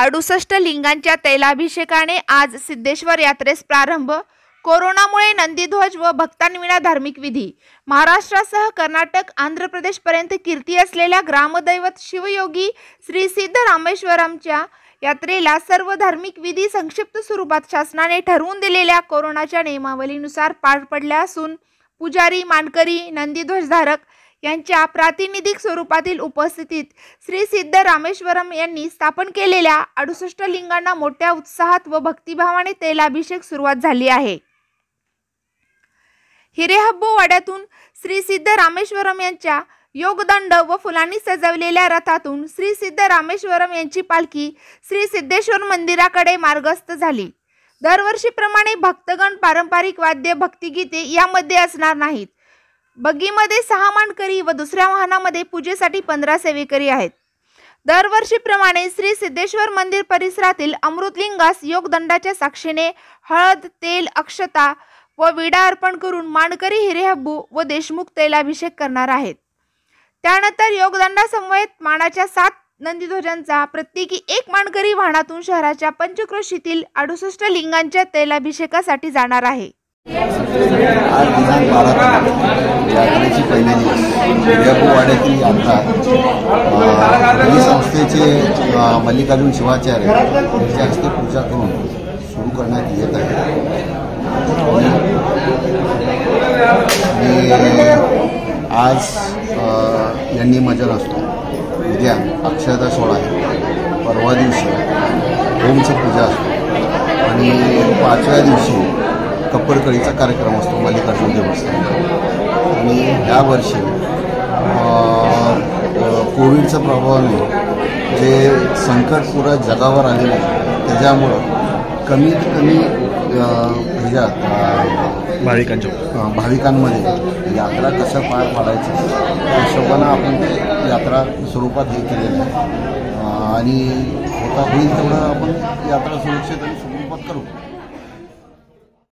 68 लिंगांच्या तैलाभिषेकाने आज सिद्धेश्वर यात्रेस प्रारंभ। कोरोनामुळे नंदीध्वज व भक्तांविना धार्मिक विधी। महाराष्ट्रासह कर्नाटक, आंध्र प्रदेशपर्यंत कीर्ती असलेल्या ग्रामदैवत शिवयोगी श्री सिद्ध रामेश्वरमच्या यात्रेला सर्व धार्मिक विधी संक्षिप्त स्वरूपात शासनाने ठरवून दिलेल्या कोरोनाच्या नियमावलीनुसार पार पडल्या असून पुजारी, मानकरी, नंदीध्वजधारक यांच्या प्रातिनिधिक स्वरूपातील उपस्थितीत श्री सिद्ध रामेश्वरम यांनी स्थापन केलेल्या 68 लिंगांना मोठ्या उत्साहात व भक्तिभावाने तैलाभिषेक सुरुवात झाली आहे। हिरेहब्बू वाड्यातून श्री सिद्ध रामेश्वरम यांच्या योगदंड व फुलांनी सजवलेल्या रथातून श्री सिद्ध रामेश्वरम यांची पालखी श्री सिद्धेश्वर मंदिराकडे मार्गस्थ झाली। दरवर्षीप्रमाणे भक्तगण पारंपरिक वाद्य, भक्तिगीते यामध्ये असणार नाहीत। बग्गीमध्ये 6 मानकरी व दुसऱ्या वाहनामध्ये पूजेसाठी 15 सेवेकरी आहेत। दरवर्षीप्रमाणे श्री सिद्धेश्वर मंदिर परिसरातील अमृतलिंगास योगदंडाच्या साक्षीने हळद, तेल, अक्षता व विडा अर्पण करून मानकरी हिरेहब्बू व देशमुख तैलाभिषेक करणार आहेत। त्यानंतर योगदंडासमवेत मानाच्या 7 नंदीध्वजांचा प्रत्येकी 1 मानकरी वाहनातून शहराच्या पंचक्रोशीतील 68 लिंगांच्या तैलाभिषेकासाठी जाणार आहे। आज दिनांक 12 यात्रेची पहिली दिवस हिरेहब्बू वाड्यातील यात्रा ही संस्थेचे मल्लिकार्जुन शिवाचार्य यांच्या हस्ते पूजा करून सुरू करण्यात येत आहे। आज यांनी मजल असतो, उद्या अक्षता सोहळा आहे, परवा दिवशी होमची पूजा असते आणि 5व्या दिवशी कप्पडकळीचा कार्यक्रम असतो मल्लिकार्जुन देवस्थान। आणि ह्या वर्षी कोविडच्या प्रभावाने जे संकट पुरा जगावर आलेलं आहे त्याच्यामुळं कमीत कमी भाविकांमध्ये यात्रा कसं पार पाडायची त्या हिशोबानं आपण ते यात्रा स्वरूपात हे केलेलं आहे आणि होईल तेवढं आपण यात्रा सुरक्षित आणि स्वरूपात करू।